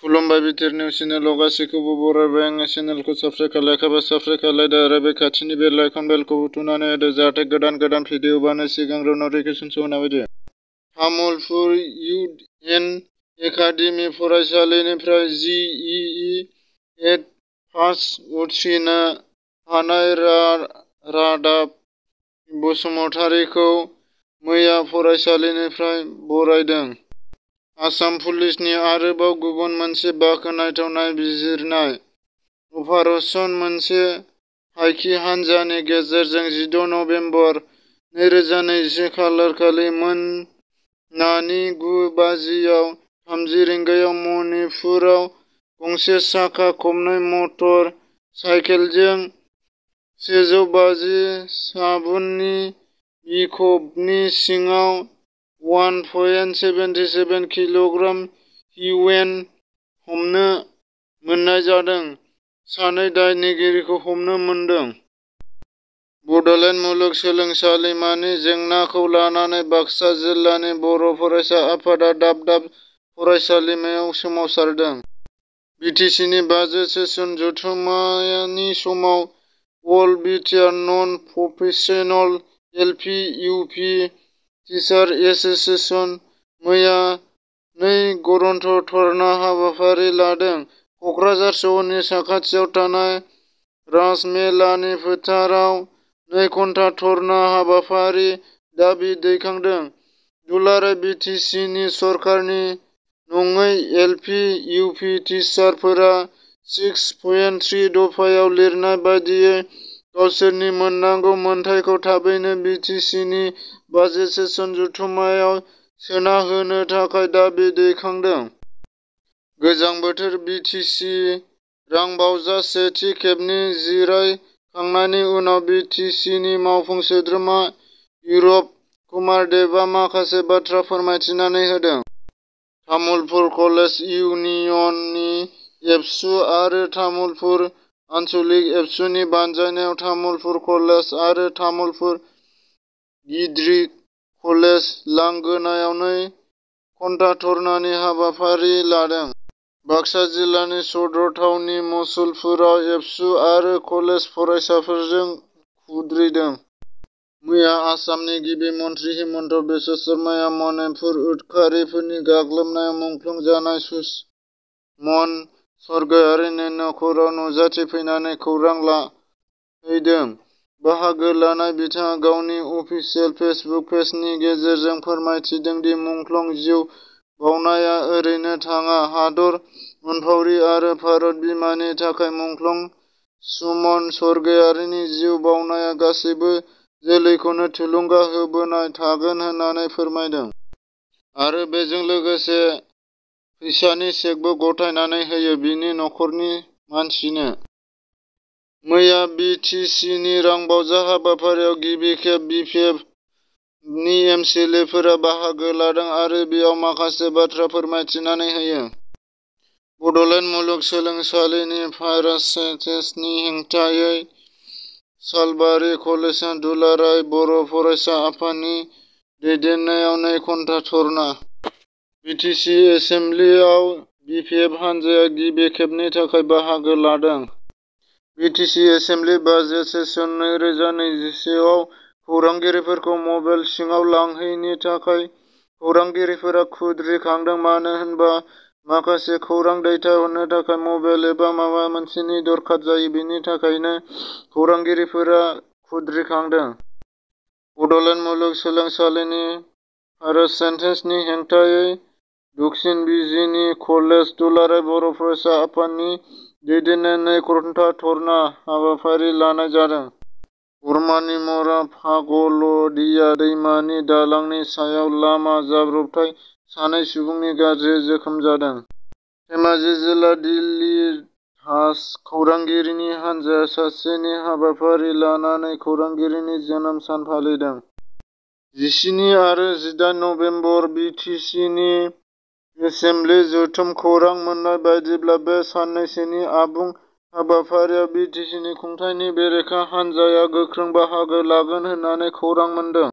खुलुमबाय BTR news चेनेलाव गासैखौबो बरायबाय। आंनि चेनेलखौ साबस्क्राइब खालायाखैबा साबस्क्राइब खालायदो आरो बे खाथिनि बेल आइकन बेलखौबो थुनानै होदो जाहाथे गोदान भिडिअ बानाय सिगांग्रो नटिफिकेसन सौहैनाय बायदि। तामुलपुर इउएन एकाडेमि फरायसालिनिफ्राय JEE पास उथ्रिनो हानाय रादाब बसुमतारीखौ मैया फरायसालिनिफ्राय बरायदों। आसाम पुलिसनि आरोबाव गुबुन मोनसे बाखनायथाव नायबिजिरनाय अपारेसन मोनसे हाइकी हानजानि गेजेरजों 16 नबेम्बर 2021 खालारखालि मोनानि 9:30 रिंगायाव मणिपुराव गंसे साखा खबनै मटर साइकेलजों 150 सुबुंनि पिकअपनि सिङाव 1.77 किल'ग्राम हेर'इन हमनो मोननाय जादों। सानै दायनिगिरिखौ हमनो मोनदों। बड'लेण्ड मुलुगसोलोंसालिमानि जेंनाखौ लानानै बाक्सा जिल्लानि बर' फरायसा आफादा दाब दाब फरायसालिमायाव सोमावसारदों। बिटिसिनि बाजेट सेसन जथुम्मानि समाव अल बिटिआर नन प्रफेसनेल एलपि इउपि टिचार एस'सिएशन मैया 2 घन्टा धर्ना हाबाफारि लादों। क'क्राझार सोहोरनि साखाथियाव थानाय राजमेलानि फोथाराव 2 घन्टा धर्ना हाबाफारि दाबि दैखांदों। दुलाराय बिटिसिनि सरकारनि नङै एलपि इउपि टिचारफोरा 6.3 दफायाव लिरनाय बायदियै गावसोरनि मोननांगौ मोनथायखौ थाबैनो बिटिसिनि बाजेट सेसन जथुम्मायाव सोना होनो थाखाय दाबि दैखांदों। गोजां बोथोर बिटिसि रांबावजा सेथि खेबनि जिरायखांनायनि उनाव बिटिसिनि मावफुं सोद्रोमा इरब कुमार देबआ माखासे बाथ्रा फोरमायथिनानै होदों। तामुलपुर कलेज इउनियननि एबसु आरो तामुलपुर आन्सलिक एबसुनि बानजायनायाव तामुलपुर कलेज आरो तामुलपुर गिदिर कलेज लांगोनायाव 2 घन्टा धर्नानि हाबाफारि लादों। बाक्सा जिल्लानि सदर थावनि मुसलपुराव एबसु आरो कलेज फरायसाफोरजों खुद्रिदों। मैया आसामनि गिबि मन्थ्रि हिमन्त बिश्व शर्माया मणिपुर उदखारिफोरनि गाग्लोबनायाव मुंख्लं जानाय सुमन स्वरगयारीनि नखराव नुजाथिफैनानै खौरां लाहैदों। बाहागो लानाय बिथाङा गावनि अफिसियेल फेसबुक पेजनि गेजेरजों फोरमायथिदों दि मुंख्लं जिउ बाउनाया ओरैनो थाङा। हादर अनफावरि आरो भारत बिमानि थाखाय मुंख्लं सुमन स्वरगयारीनि जिउ बाउनाया गासैबो जोलैखौनो थुलुंगा होबोबाय थागोन होननानै फोरमायदों। आरो बेजों लोगोसे फैसानि चेकबो गथायनानै होयो बिनि नखरनि मानसिनो। मैया बिटिसिनि रांबावजा हाबाफारियाव गिबि खेब बिपिएफनि एमसिएलएफोरा बाहागो लादों आरो बेयाव माखासे बाथ्रा फोरमायथिनानै होयो। बड'लेण्ड मुलुगसोलोंसालिनि भाइस-चेन्सेलरनि हेंथायै सालबारि कलेजआ दुलाराय बर' फरायसा आफादनि दैदेननायाव 2 घन्टा धर्ना। बिटिसि एसेमब्लियाव बिपिएफ हानजाया गिबि खेबनि थाखाय बाहागो लादों। बिटिसि एसेमब्लि बाजेट सेसन 2021 आव खौरांगिरिफोरखौ मबाइल सिङाव लांयैनि थाखाय खौरांगिरिफोरा खुद्रिखांदों। मानो होनबा माखासे खौरां दैथायहरनो थाखाय मबाइल एबा माबा मोनसेनि दरखार जायो। बेनि थाखायनो खौरांगिरिफोरा खुद्रिखांदों। बड'लेण्ड मुलुगसोलोंसालिनि भाइस-चेन्सेलरनि हेंथायै दक्षिण बिजिनि कलेज दुलाराय बर' फरायसा आफादनि दैदेननायाव 2 घन्टा धर्ना हाबाफारि लानाय जादों। बरमानि मरा फाग्लदिया दैमानि दालांनि सायाव लामा जाब्रबथाय सानै सुबुंनि गाज्रि जोखोम जादों। धेमाजि जिल्ला दिल्ली दास खौरांगिरिनि हानजाया सासेनि हाबाफारि लानानै खौरांगिरिनि जोनोम सान फालिदों। 17 आरो 18 नबेम्बर बिटिसिनि एसेमब्लि जथुम खौरां मोन्नाय बायदिब्ला बे साननैसोनि आबुं हाबाफारियाव बिटिसिनि खुंथायनि बेरेखा हानजाया गोख्रों बाहागो लागोन होननानै खौरां मोन्दों।